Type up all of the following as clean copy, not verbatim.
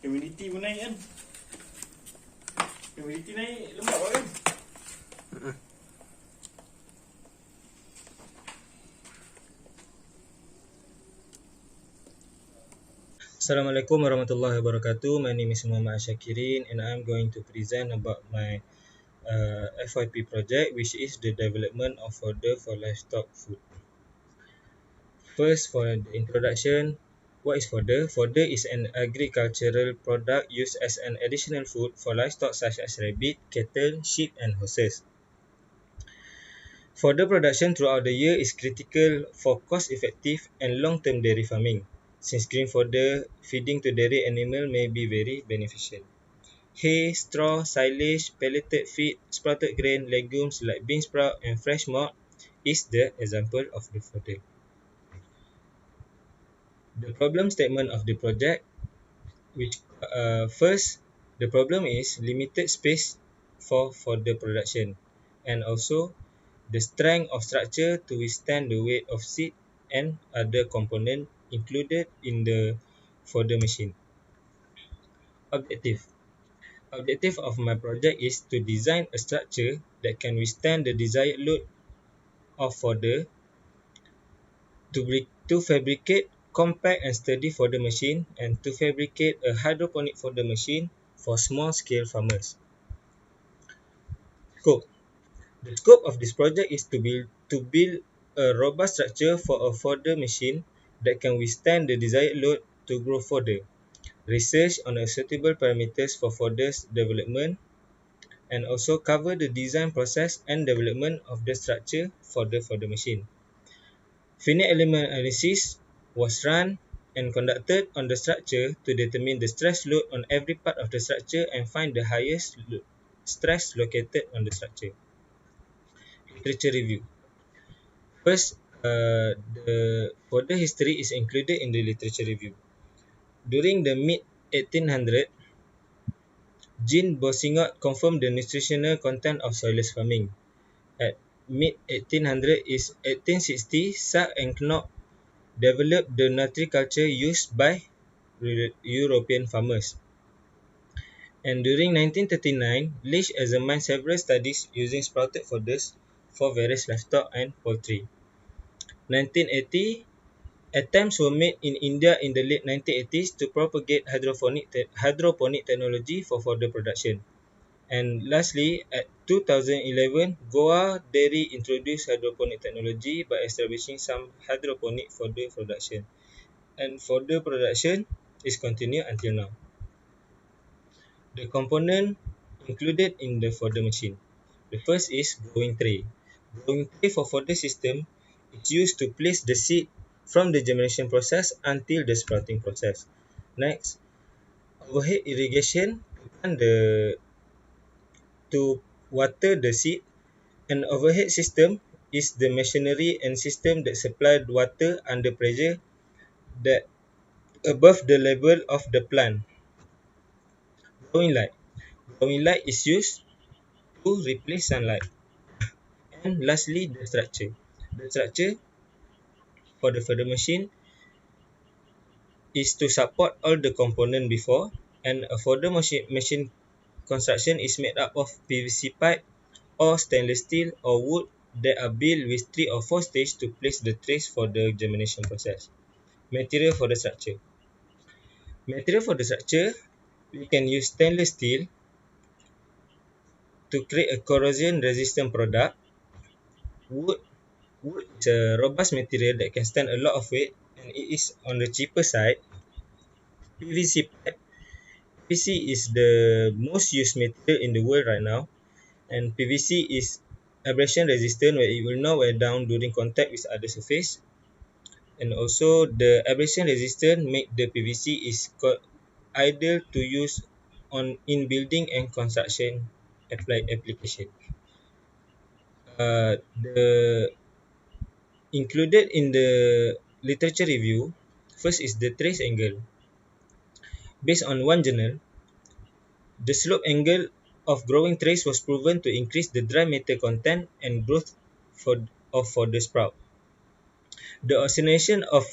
Humidity pun naik kan. Humidity naik, lembab lah kan. Assalamualaikum warahmatullahi wabarakatuh. My name is Asy-syakirin and I'm going to present about my FYP project, which is the development of fodder for livestock food. First, for the introduction, what is fodder? Fodder is an agricultural product used as an additional food for livestock such as rabbit, cattle, sheep and horses. Fodder production throughout the year is critical for cost-effective and long-term dairy farming. Since green fodder feeding to dairy animal may be very beneficial. Hay, straw, silage, pelleted feed, sprouted grain, legumes like bean sprout and fresh malt is the example of the fodder. The problem statement of the project, which first, the problem is limited space for fodder production, and also the strength of structure to withstand the weight of seed and other component included in the fodder machine. Objective of my project is to design a structure that can withstand the desired load of fodder, to fabricate compact and sturdy fodder machine, and to fabricate a hydroponic fodder machine for small scale farmers. Scope. The scope of this project is to build a robust structure for a fodder machine that can withstand the desired load to grow fodder. Research on a suitable parameters for fodder's development, and also cover the design process and development of the structure for the fodder machine. Finite element analysis was run and conducted on the structure to determine the stress load on every part of the structure and find the highest stress located on the structure. Literature review. First, the fodder history is included in the literature review. During the mid-1800s, Jean Boussingault confirmed the nutritional content of soilless farming. At mid-1800s is 1860, Sack and Knop developed the nutriculture used by European farmers. And during 1939, Leach examined several studies using sprouted fodders for various livestock and poultry. 1980, attempts were made in India in the late 1980s to propagate hydroponic technology for fodder production. And lastly, at 2011, Goa Dairy introduced hydroponic technology by establishing some hydroponic fodder production. And fodder production is continued until now. The component included in the fodder machine. The first is growing tray. Growing tray for fodder system is used to place the seed from the germination process until the sprouting process. Next, overhead irrigation to water the seed. An overhead system is the machinery and system that supply water under pressure that above the level of the plant. Growing light. Growing light is used to replace sunlight. And lastly, the structure. The structure for the fodder machine is to support all the component before, and a fodder machine construction is made up of PVC pipe or stainless steel or wood that are built with 3 or 4 stages to place the trays for the germination process. Material for the structure. Material for the structure, we can use stainless steel to create a corrosion resistant product. Wood is a robust material that can stand a lot of weight and it is on the cheaper side. PVC pipe. PVC is the most used material in the world right now, and PVC is abrasion resistant where it will not wear down during contact with other surface. And also the abrasion resistant make the PVC is ideal to use in building and construction application. The included in the literature review, first is the trace angle. Based on one journal, the slope angle of growing trays was proven to increase the dry matter content and growth for the sprout. The oscillation of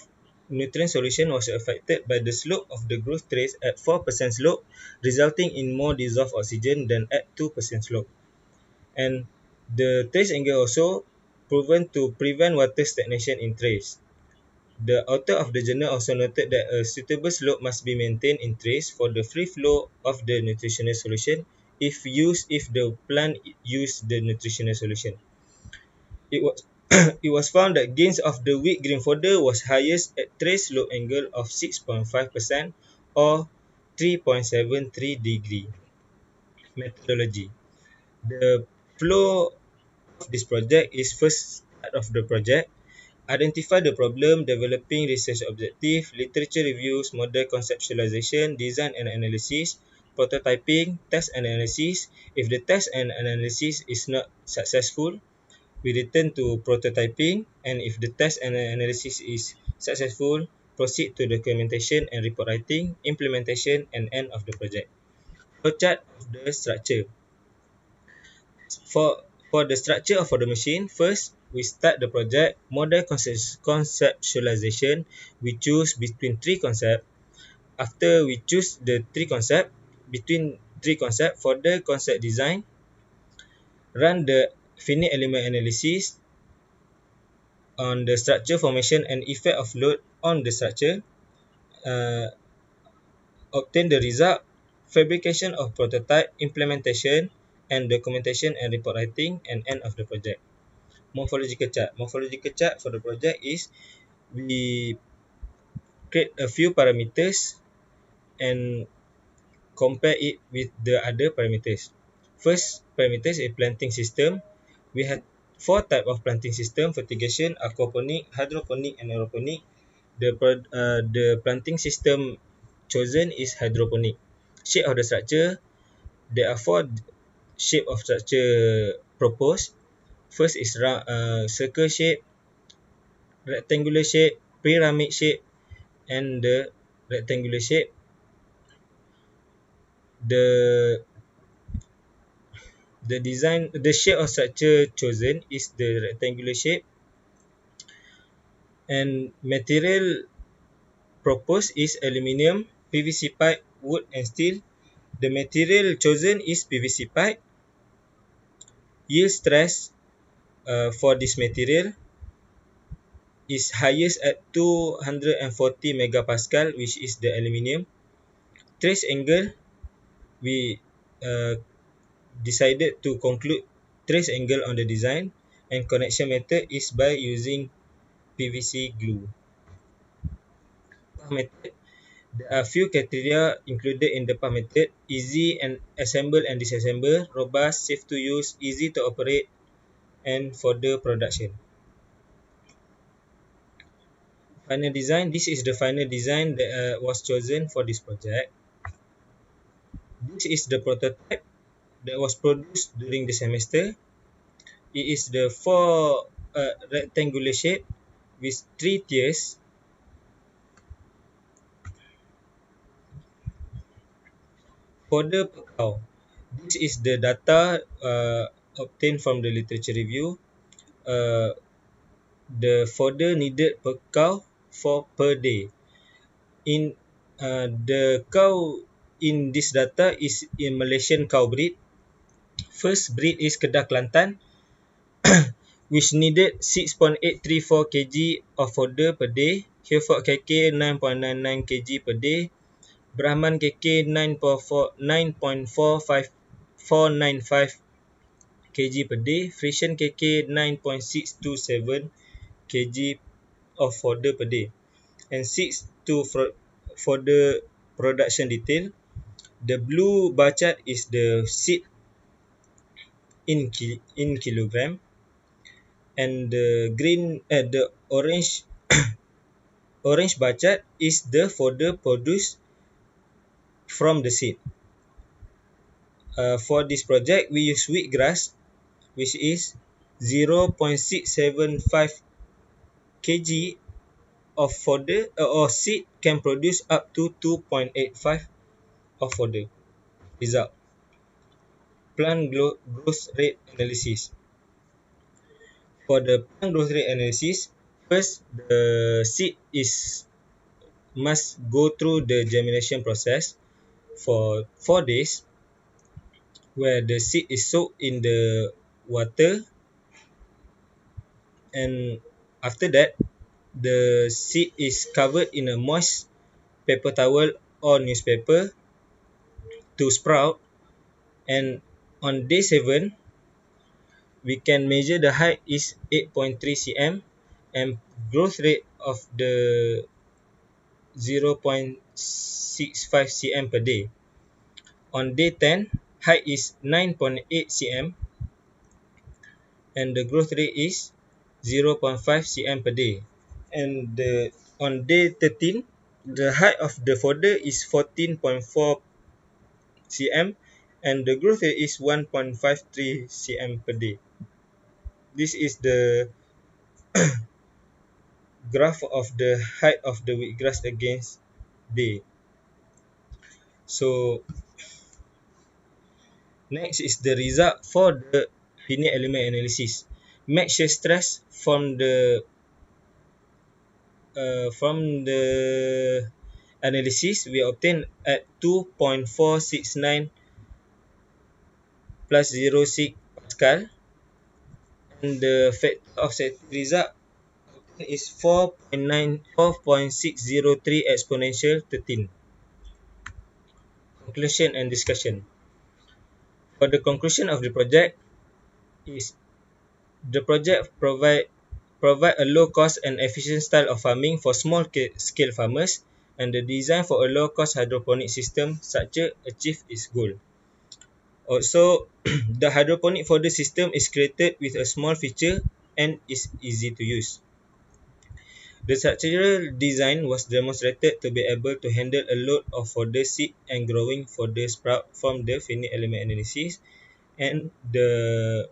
nutrient solution was affected by the slope of the growth trace at 4% slope, resulting in more dissolved oxygen than at 2% slope. And the trace angle also proven to prevent water stagnation in trace. The author of the journal also noted that a suitable slope must be maintained in trace for the free flow of the nutritional solution if the plant use the nutritional solution. It was it was found that gains of the wheat grain fodder was highest at trace slope angle of 6.5% or 3.73 degree. Methodology. The flow of this project is first start of the project, identify the problem, developing research objective, literature reviews, model conceptualization, design and analysis, prototyping, test and analysis. If the test and analysis is not successful, we return to prototyping, and if the test and analysis is successful, proceed to documentation and report writing, implementation and end of the project. Flowchart of the structure. For for the structure for the machine, first we start the project, model conceptualization. We choose between three concepts. After we choose the three concept, between three concept for the concept design, run the finite element analysis on the structure formation and effect of load on the structure, uh, obtain the result, fabrication of prototype, implementation and documentation and report writing, and end of the project. Morphological chart. Morphological chart for the project is we create a few parameters and compare it with the other parameters. First parameter is a planting system. We had four type of planting system: fertigation, aquaponic, hydroponic and aeroponic. The planting system chosen is hydroponic. Shape of the structure, there are four shape of structure proposed. First is round, circle shape, rectangular shape, pyramid shape, and the rectangular shape. The the shape of structure chosen is the rectangular shape, and material proposed is aluminium, PVC pipe, wood and steel. The material chosen is PVC pipe. Yield stress for this material is highest at 240 megapascal, which is the aluminium. Trace angle, we decided to conclude trace angle on the design, and connection method is by using PVC glue. Path method, there are few criteria included in the path method: easy and assemble and disassemble, robust, safe to use, easy to operate, and for the production. Final design, this is the final design that was chosen for this project. This is the prototype that was produced during the semester. It is the four rectangular shape with three tiers. For the pekau, this is the data obtained from the literature review. Uh, the fodder needed per cow for per day. In the cow in this data is in Malaysian cow breed. First breed is Kedah Kelantan, which needed 6.834 kg of fodder per day. Hereford KK 9.99 kg per day. Brahman KK 9.495 kg per day. Frisian KK 9.627 kg of fodder per day. And 6 to for the production detail. The blue bar chart is the seed in kilogram, and the orange bar chart is the fodder produced from the seed. For this project, we use wheatgrass, which is 0.675 kg of fodder or seed can produce up to 2.85 of fodder. Result: plant growth rate analysis. For the plant growth rate analysis, first the seed is must go through the germination process for 4 days, where the seed is soaked in the water, and after that the seed is covered in a moist paper towel or newspaper to sprout. And on day 7 we can measure the height is 8.3 cm and growth rate of the 0.65 cm per day. On day 10 height is 9.8 cm and the growth rate is 0.5 cm per day. And on day 13 the height of the fodder is 14.4 cm and the growth rate is 1.53 cm per day. This is the graph of the height of the wheatgrass against day. So next is the result for the finite element analysis. Max shear stress from the analysis we obtain at 2.469 plus 0.6 Pascal, and the factor of set result is 4.603 exponential 13. Conclusion and discussion. For the conclusion of the project is the project provide a low cost and efficient style of farming for small scale farmers, and the design for a low cost hydroponic system structure achieve its goal. Also, the hydroponic fodder system is created with a small feature and is easy to use. The structural design was demonstrated to be able to handle a load of fodder seed and growing fodder sprout from the finite element analysis, and the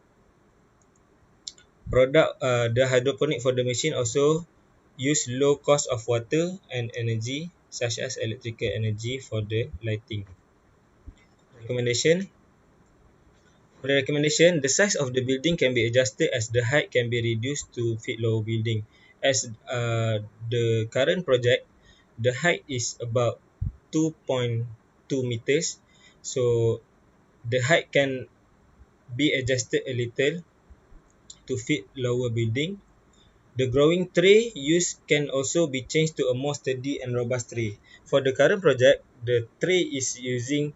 hydroponic fodder machine also use low cost of water and energy such as electrical energy for the lighting. Recommendation. For the recommendation, the size of the building can be adjusted as the height can be reduced to fit lower building. As the current project, the height is about 2.2 meters, so the height can be adjusted a little to fit lower building. The growing tray used can also be changed to a more steady and robust tray. For the current project, the tray is using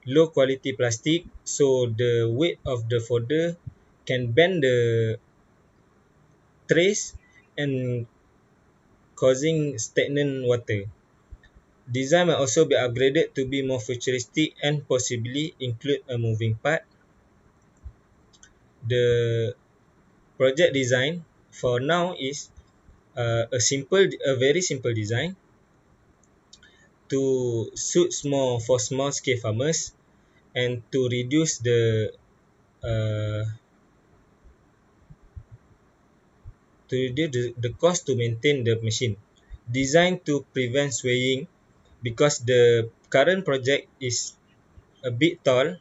low quality plastic, so the weight of the fodder can bend the trays and causing stagnant water. Design may also be upgraded to be more futuristic and possibly include a moving part. The project design for now is a very simple design to suit for small scale farmers and to reduce uh, the cost to maintain the machine. Designed to prevent swaying because the current project is a bit tall,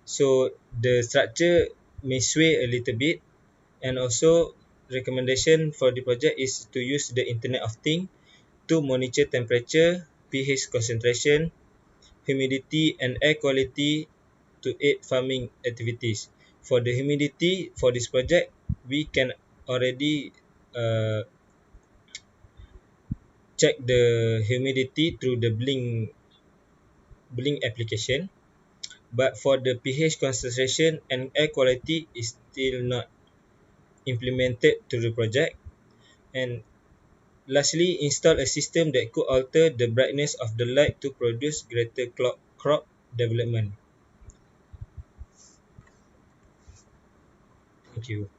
so the structure may sway a little bit. And also, recommendation for the project is to use the Internet of Things to monitor temperature, pH concentration, humidity and air quality to aid farming activities. For the humidity for this project, we can already check the humidity through the blink application, but for the pH concentration and air quality is still not implemented to the project. And lastly, install a system that could alter the brightness of the light to produce greater crop development. Thank you.